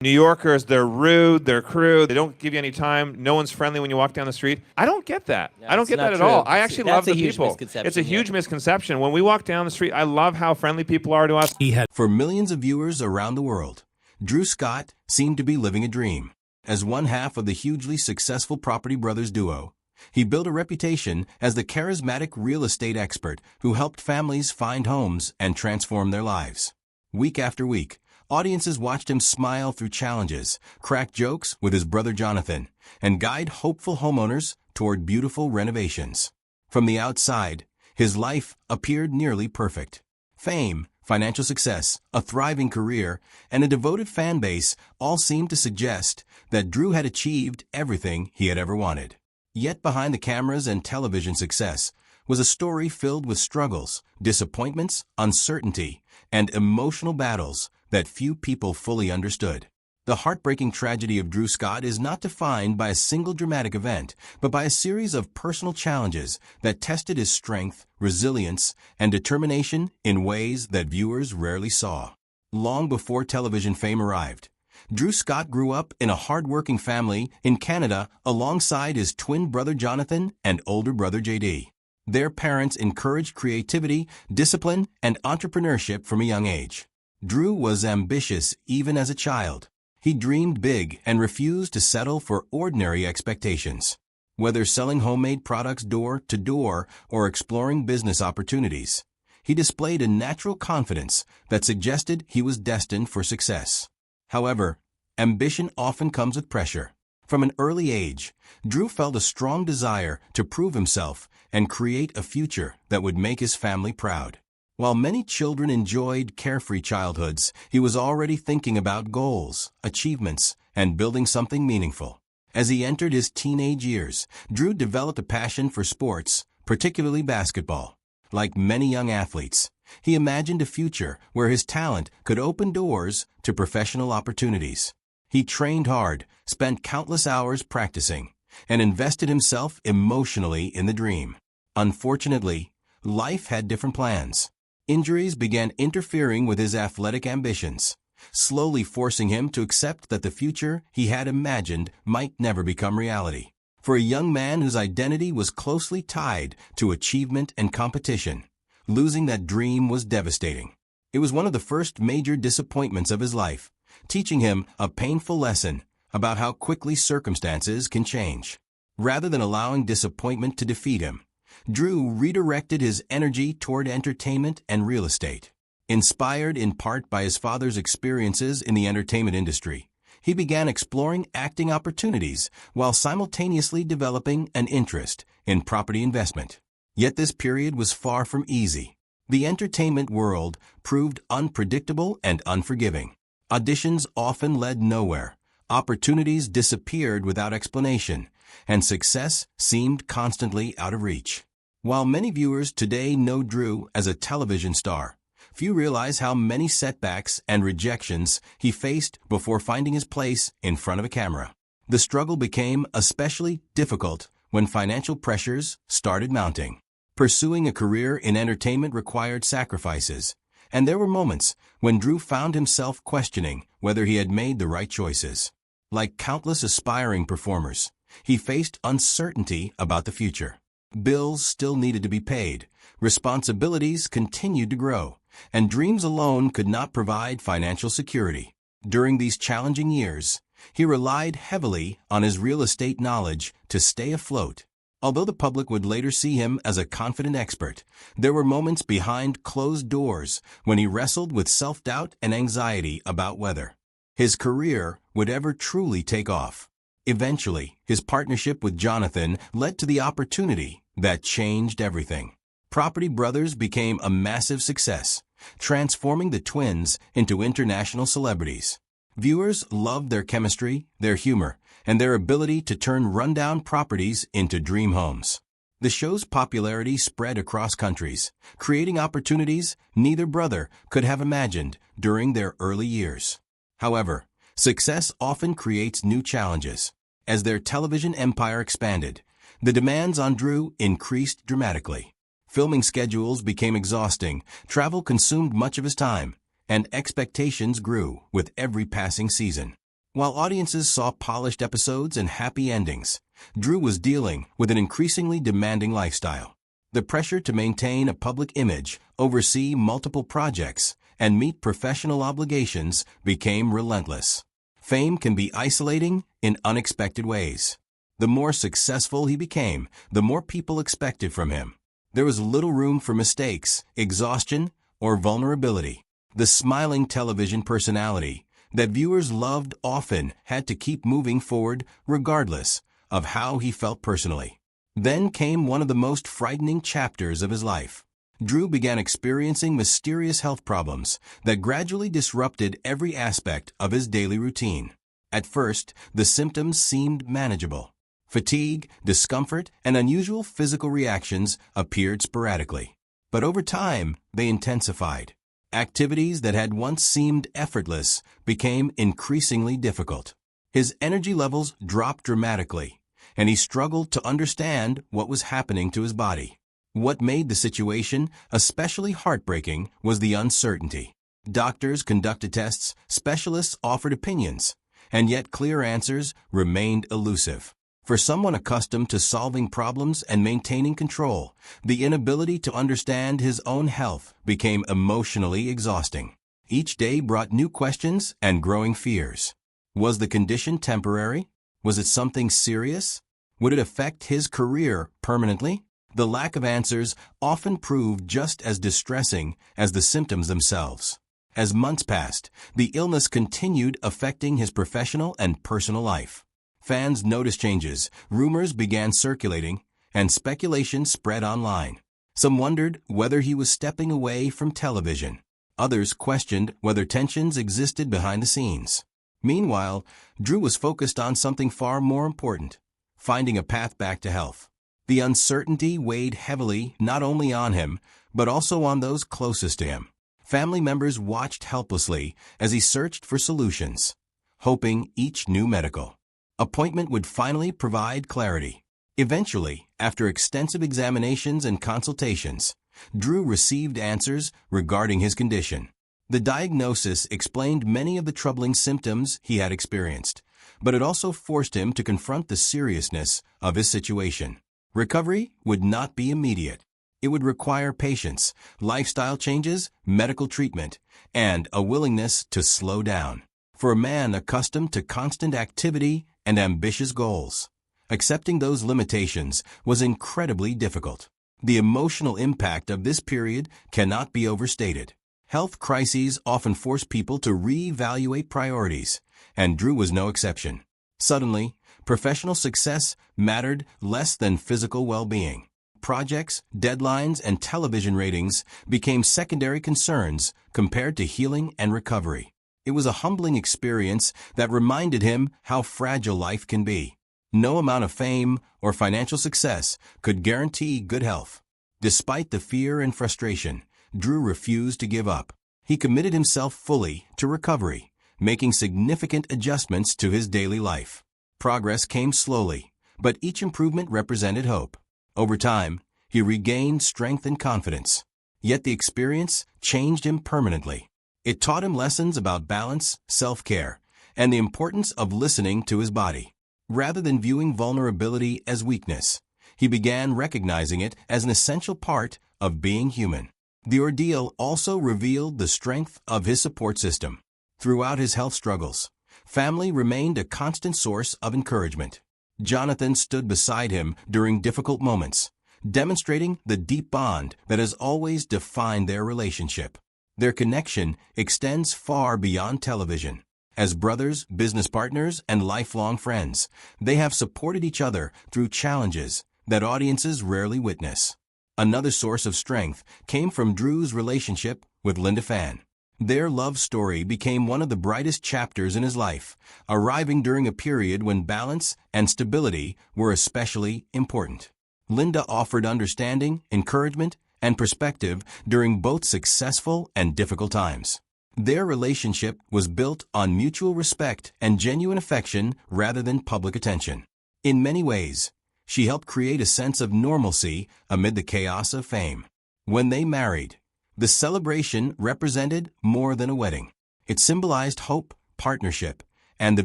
New Yorkers, they're rude, they're crude, they don't give you any time. No one's friendly when you walk down the street. I don't get that. No, I don't it's get not that at true. all. I actually love the That's a huge people. misconception, It's a yeah. huge misconception. When we walk down the street, I love how friendly people are to us. For millions of viewers around the world, Drew Scott seemed to be living a dream. As one half of the hugely successful Property Brothers duo, he built a reputation as the charismatic real estate expert who helped families find homes and transform their lives. Week after week, audiences watched him smile through challenges, crack jokes with his brother Jonathan, and guide hopeful homeowners toward beautiful renovations. From the outside, his life appeared nearly perfect. Fame, financial success, a thriving career, and a devoted fan base all seemed to suggest that Drew had achieved everything he had ever wanted. Yet behind the cameras and television success was a story filled with struggles, disappointments, uncertainty, and emotional battles that few people fully understood. The heartbreaking tragedy of Drew Scott is not defined by a single dramatic event, but by a series of personal challenges that tested his strength, resilience, and determination in ways that viewers rarely saw. Long before television fame arrived, Drew Scott grew up in a hard-working family in Canada alongside his twin brother Jonathan and older brother JD. Their parents encouraged creativity, discipline, and entrepreneurship from a young age. Drew was ambitious even as a child. He dreamed big and refused to settle for ordinary expectations. Whether selling homemade products door to door or exploring business opportunities, he displayed a natural confidence that suggested he was destined for success. However, ambition often comes with pressure. From an early age, Drew felt a strong desire to prove himself and create a future that would make his family proud. While many children enjoyed carefree childhoods, he was already thinking about goals, achievements, and building something meaningful. As he entered his teenage years, Drew developed a passion for sports, particularly basketball. Like many young athletes, he imagined a future where his talent could open doors to professional opportunities. He trained hard, spent countless hours practicing, and invested himself emotionally in the dream. Unfortunately, life had different plans. Injuries began interfering with his athletic ambitions, slowly forcing him to accept that the future he had imagined might never become reality. For a young man whose identity was closely tied to achievement and competition, losing that dream was devastating. It was one of the first major disappointments of his life, teaching him a painful lesson about how quickly circumstances can change. Rather than allowing disappointment to defeat him, Drew redirected his energy toward entertainment and real estate. Inspired in part by his father's experiences in the entertainment industry, he began exploring acting opportunities while simultaneously developing an interest in property investment. Yet this period was far from easy. The entertainment world proved unpredictable and unforgiving. Auditions often led nowhere, opportunities disappeared without explanation, and success seemed constantly out of reach. While many viewers today know Drew as a television star, few realize how many setbacks and rejections he faced before finding his place in front of a camera. The struggle became especially difficult when financial pressures started mounting. Pursuing a career in entertainment required sacrifices, and there were moments when Drew found himself questioning whether he had made the right choices. Like countless aspiring performers, he faced uncertainty about the future. Bills still needed to be paid, responsibilities continued to grow, and dreams alone could not provide financial security. During these challenging years, he relied heavily on his real estate knowledge to stay afloat. Although the public would later see him as a confident expert, there were moments behind closed doors when he wrestled with self-doubt and anxiety about whether his career would ever truly take off. Eventually, his partnership with Jonathan led to the opportunity that changed everything. Property Brothers became a massive success, transforming the twins into international celebrities. Viewers loved their chemistry, their humor, and their ability to turn rundown properties into dream homes. The show's popularity spread across countries, creating opportunities neither brother could have imagined during their early years. However, success often creates new challenges. As their television empire expanded, the demands on Drew increased dramatically. Filming schedules became exhausting, travel consumed much of his time, and expectations grew with every passing season. While audiences saw polished episodes and happy endings, Drew was dealing with an increasingly demanding lifestyle. The pressure to maintain a public image, oversee multiple projects, and meet professional obligations became relentless. Fame can be isolating in unexpected ways. The more successful he became, the more people expected from him. There was little room for mistakes, exhaustion, or vulnerability. The smiling television personality that viewers loved often had to keep moving forward regardless of how he felt personally. Then came one of the most frightening chapters of his life. Drew began experiencing mysterious health problems that gradually disrupted everw aspect of his daily routine. At first, the symptoms seemed manageable. Fatigue, discomfort, and unusual physical reactions appeared sporadically. But over time, they intensified. Activities that had once seemed effortless became increasingly difficult. His energy levels dropped dramatically, and he struggled to understand what was happening to his body. What made the situation especially heartbreaking was the uncertainty. Doctors conducted tests, specialists offered opinions, and yet clear answers remained elusive. For someone accustomed to solving problems and maintaining control, the inability to understand his own health became emotionally exhausting. Each day brought new questions and growing fears. Was the condition temporary? Was it something serious? Would it affect his career permanently? The lack of answers often proved just as distressing as the symptoms themselves. As months passed, the illness continued affecting his professional and personal life. Fans noticed changes, rumors began circulating, and speculation spread online. Some wondered whether he was stepping away from television. Others questioned whether tensions existed behind the scenes. Meanwhile, Drew was focused on something far more important: finding a path back to health. The uncertainty weighed heavily not only on him, but also on those closest to him. Family members watched helplessly as he searched for solutions, hoping each new medical appointment would finally provide clarity. Eventually, after extensive examinations and consultations, Drew received answers regarding his condition. The diagnosis explained many of the troubling symptoms he had experienced, but it also forced him to confront the seriousness of his situation. Recovery would not be immediate. It would require patience, lifestyle changes, medical treatment, and a willingness to slow down. For a man accustomed to constant activity and ambitious goals, accepting those limitations was incredibly difficult. The emotional impact of this period cannot be overstated. Health crises often force people to reevaluate priorities, and Drew was no exception. Suddenly, professional success mattered less than physical well-being. Projects, deadlines, and television ratings became secondary concerns compared to healing and recovery. It was a humbling experience that reminded him how fragile life can be. No amount of fame or financial success could guarantee good health. Despite the fear and frustration, Drew refused to give up. He committed himself fully to recovery, making significant adjustments to his daily life. Progress came slowly, but each improvement represented hope. Over time, he regained strength and confidence. Yet the experience changed him permanently. It taught him lessons about balance, self-care, and the importance of listening to his body. Rather than viewing vulnerability as weakness, he began recognizing it as an essential part of being human. The ordeal also revealed the strength of his support system. Throughout his health struggles, family remained a constant source of encouragement. Jonathan stood beside him during difficult moments, demonstrating the deep bond that has always defined their relationship. Their connection extends far beyond television. As brothers, business partners, and lifelong friends, they have supported each other through challenges that audiences rarely witness. Another source of strength came from Drew's relationship with Linda Fan. Their love story became one of the brightest chapters in his life, arriving during a period when balance and stability were especially important. Linda offered understanding, encouragement, and perspective during both successful and difficult times. Their relationship was built on mutual respect and genuine affection rather than public attention. In many ways, she helped create a sense of normalcy amid the chaos of fame. When they married, the celebration represented more than a wedding. It symbolized hope, partnership, and the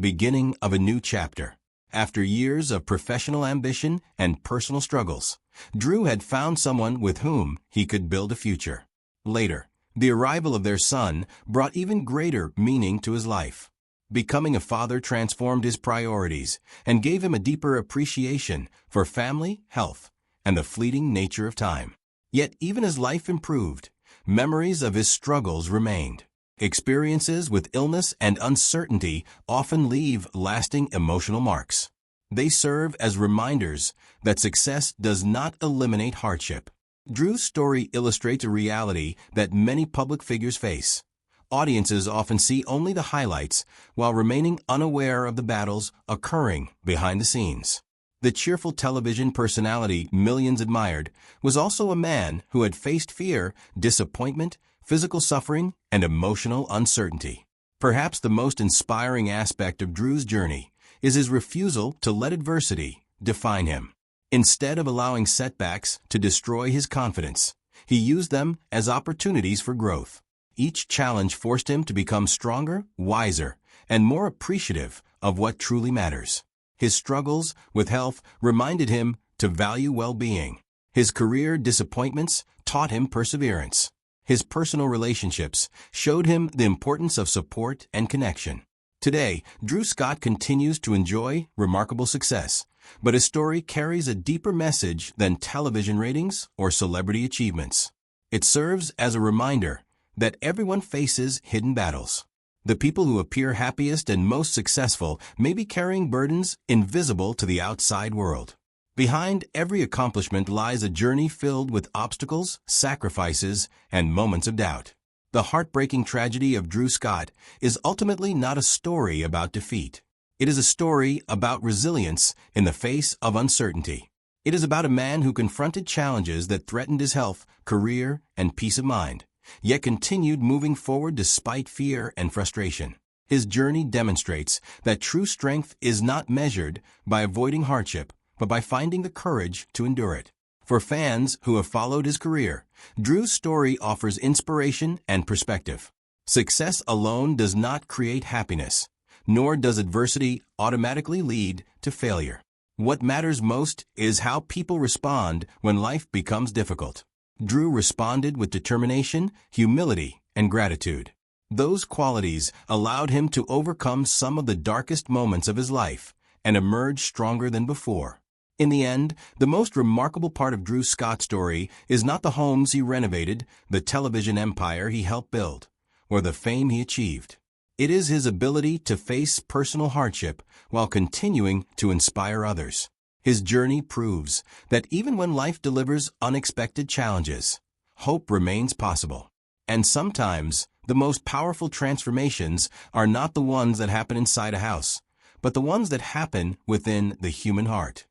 beginning of a new chapter. After years of professional ambition and personal struggles, Drew had found someone with whom he could build a future. Later, the arrival of their son brought even greater meaning to his life. Becoming a father transformed his priorities and gave him a deeper appreciation for family, health, and the fleeting nature of time. Yet even as life improved, memories of his struggles remained. Experiences with illness and uncertainty often leave lasting emotional marks. They serve as reminders that success does not eliminate hardship. Drew's story illustrates a reality that many public figures face. Audiences often see only the highlights while remaining unaware of the battles occurring behind the scenes. The cheerful television personality millions admired was also a man who had faced fear, disappointment, physical suffering, and emotional uncertainty. Perhaps the most inspiring aspect of Drew's journey is his refusal to let adversity define him. Instead of allowing setbacks to destroy his confidence, he used them as opportunities for growth. Each challenge forced him to become stronger, wiser, and more appreciative of what truly matters. His struggles with health reminded him to value well-being. His career disappointments taught him perseverance. His personal relationships showed him the importance of support and connection. Today, Drew Scott continues to enjoy remarkable success, but his story carries a deeper message than television ratings or celebrity achievements. It serves as a reminder that everyone faces hidden battles. The people who appear happiest and most successful may be carrying burdens invisible to the outside world. Behind every accomplishment lies a journey filled with obstacles, sacrifices, and moments of doubt. The heartbreaking tragedy of Drew Scott is ultimately not a story about defeat. It is a story about resilience in the face of uncertainty. It is about a man who confronted challenges that threatened his health, career, and peace of mind, yet continued moving forward despite fear and frustration. His journey demonstrates that true strength is not measured by avoiding hardship, but by finding the courage to endure it. For fans who have followed his career, Drew's story offers inspiration and perspective. Success alone does not create happiness, nor does adversity automatically lead to failure. What matters most is how people respond when life becomes difficult. Drew responded with determination, humility, and gratitude. Those qualities allowed him to overcome some of the darkest moments of his life and emerge stronger than before. In the end, the most remarkable part of Drew Scott's story is not the homes he renovated, the television empire he helped build, or the fame he achieved. It is his ability to face personal hardship while continuing to inspire others. His journey proves that even when life delivers unexpected challenges, hope remains possible. And sometimes, the most powerful transformations are not the ones that happen inside a house, but the ones that happen within the human heart.